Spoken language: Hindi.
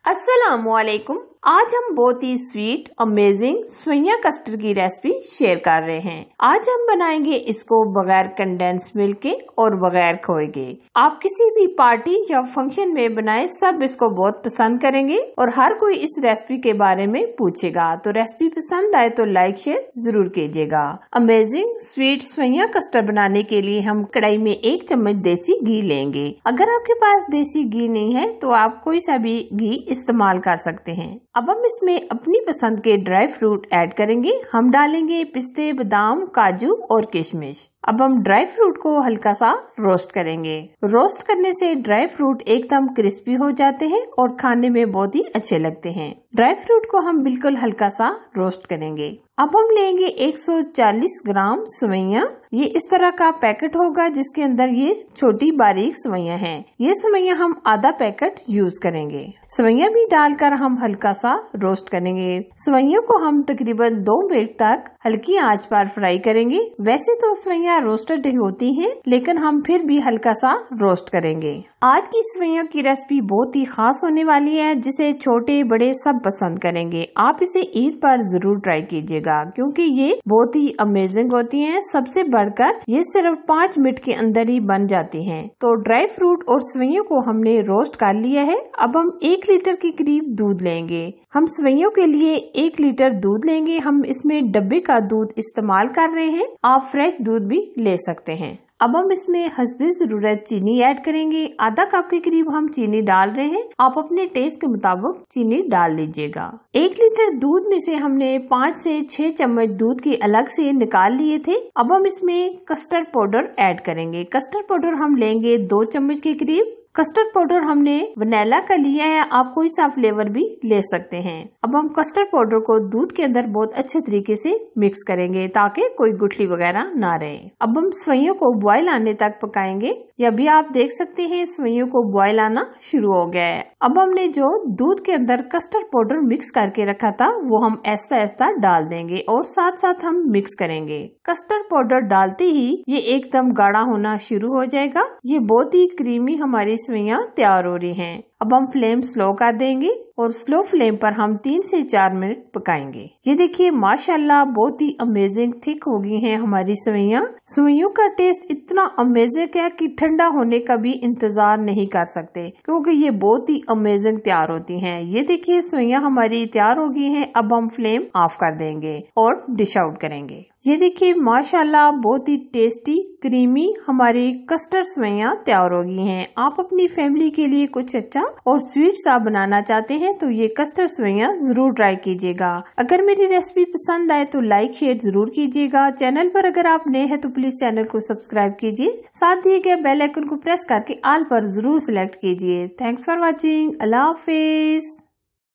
अस्सलामुअलैकुम। आज हम बहुत ही स्वीट अमेजिंग सेवइयां कस्टर्ड की रेसिपी शेयर कर रहे हैं। आज हम बनाएंगे इसको बगैर कंडेंस मिल्क के और बगैर खोए के। आप किसी भी पार्टी या फंक्शन में बनाएं, सब इसको बहुत पसंद करेंगे और हर कोई इस रेसिपी के बारे में पूछेगा। तो रेसिपी पसंद आए तो लाइक शेयर जरूर कीजिएगा। अमेजिंग स्वीट सेवइयां कस्टर्ड बनाने के लिए हम कढ़ाई में 1 चम्मच देसी घी लेंगे। अगर आपके पास देसी घी नहीं है तो आप कोई सा भी घी इस्तेमाल कर सकते हैं। अब हम इसमें अपनी पसंद के ड्राई फ्रूट ऐड करेंगे। हम डालेंगे पिस्ते, बादाम, काजू और किशमिश। अब हम ड्राई फ्रूट को हल्का सा रोस्ट करेंगे। रोस्ट करने से ड्राई फ्रूट एकदम क्रिस्पी हो जाते हैं और खाने में बहुत ही अच्छे लगते हैं। ड्राई फ्रूट को हम बिल्कुल हल्का सा रोस्ट करेंगे। अब हम लेंगे 140 ग्राम सेवइयां। ये इस तरह का पैकेट होगा जिसके अंदर ये छोटी बारीक सेवइयां हैं। ये सेवइयां हम आधा पैकेट यूज करेंगे। सेवइयां भी डालकर हम हल्का सा रोस्ट करेंगे। सेवइयों को हम तकरीबन 2 मिनट तक हल्की आंच पर फ्राई करेंगे। वैसे तो सेवइयां रोस्टेड ही होती हैं, लेकिन हम फिर भी हल्का सा रोस्ट करेंगे। आज की सेवइयों की रेसिपी बहुत ही खास होने वाली है, जिसे छोटे बड़े सब पसंद करेंगे। आप इसे ईद पर जरूर ट्राई कीजिएगा क्योंकि ये बहुत ही अमेजिंग होती हैं। सबसे बढ़कर ये सिर्फ 5 मिनट के अंदर ही बन जाती हैं। तो ड्राई फ्रूट और सेवइयों को हमने रोस्ट कर लिया है। अब हम 1 लीटर के करीब दूध लेंगे। हम सेवइयों के लिए 1 लीटर दूध लेंगे। हम इसमें डब्बे का दूध इस्तेमाल कर रहे हैं, आप फ्रेश दूध भी ले सकते हैं। अब हम इसमें हस्बे जरूरत चीनी ऐड करेंगे। आधा कप के करीब हम चीनी डाल रहे हैं। आप अपने टेस्ट के मुताबिक चीनी डाल लीजिएगा। 1 लीटर दूध में से हमने 5 से 6 चम्मच दूध के अलग से निकाल लिए थे। अब हम इसमें कस्टर्ड पाउडर ऐड करेंगे। कस्टर्ड पाउडर हम लेंगे 2 चम्मच के करीब। कस्टर्ड पाउडर हमने वनीला का लिया है, आप कोई सा फ्लेवर भी ले सकते हैं। अब हम कस्टर्ड पाउडर को दूध के अंदर बहुत अच्छे तरीके से मिक्स करेंगे ताकि कोई गुठली वगैरह ना रहे। अब हम सेवइयों को बॉयल आने तक पकाएंगे। ये अभी आप देख सकते हैं सेवइयों को बॉयल आना शुरू हो गया है। अब हमने जो दूध के अंदर कस्टर्ड पाउडर मिक्स करके रखा था वो हम ऐसा ऐसा डाल देंगे और साथ साथ हम मिक्स करेंगे। कस्टर्ड पाउडर डालते ही ये एकदम गाढ़ा होना शुरू हो जाएगा। ये बहुत ही क्रीमी हमारी सेवइयां तैयार हो रही हैं। अब हम फ्लेम स्लो कर देंगे और स्लो फ्लेम पर हम 3 से 4 मिनट पकाएंगे। ये देखिए माशाल्लाह बहुत ही अमेजिंग थिक हो गई हैं हमारी सेवइयां। सेवइयों का टेस्ट इतना अमेजिंग है कि ठंडा होने का भी इंतजार नहीं कर सकते क्योंकि ये बहुत ही अमेजिंग तैयार होती हैं। ये देखिए सेवइयां हमारी तैयार हो गई हैं। अब हम फ्लेम ऑफ कर देंगे और डिश आउट करेंगे। ये देखिए माशाल्लाह बहुत ही टेस्टी क्रीमी हमारी कस्टर्ड सेवइयां तैयार हो गई हैं। आप अपनी फैमिली के लिए कुछ अच्छा और स्वीट सा बनाना चाहते हैं तो ये कस्टर्ड सेवइयां जरूर ट्राई कीजिएगा। अगर मेरी रेसिपी पसंद आए तो लाइक शेयर जरूर कीजिएगा। चैनल पर अगर आप नए हैं तो प्लीज चैनल को सब्सक्राइब कीजिए। साथ दिए गए बेल आइकन को प्रेस करके ऑल पर जरूर सिलेक्ट कीजिए। Thanks for watching. Allah Hafiz.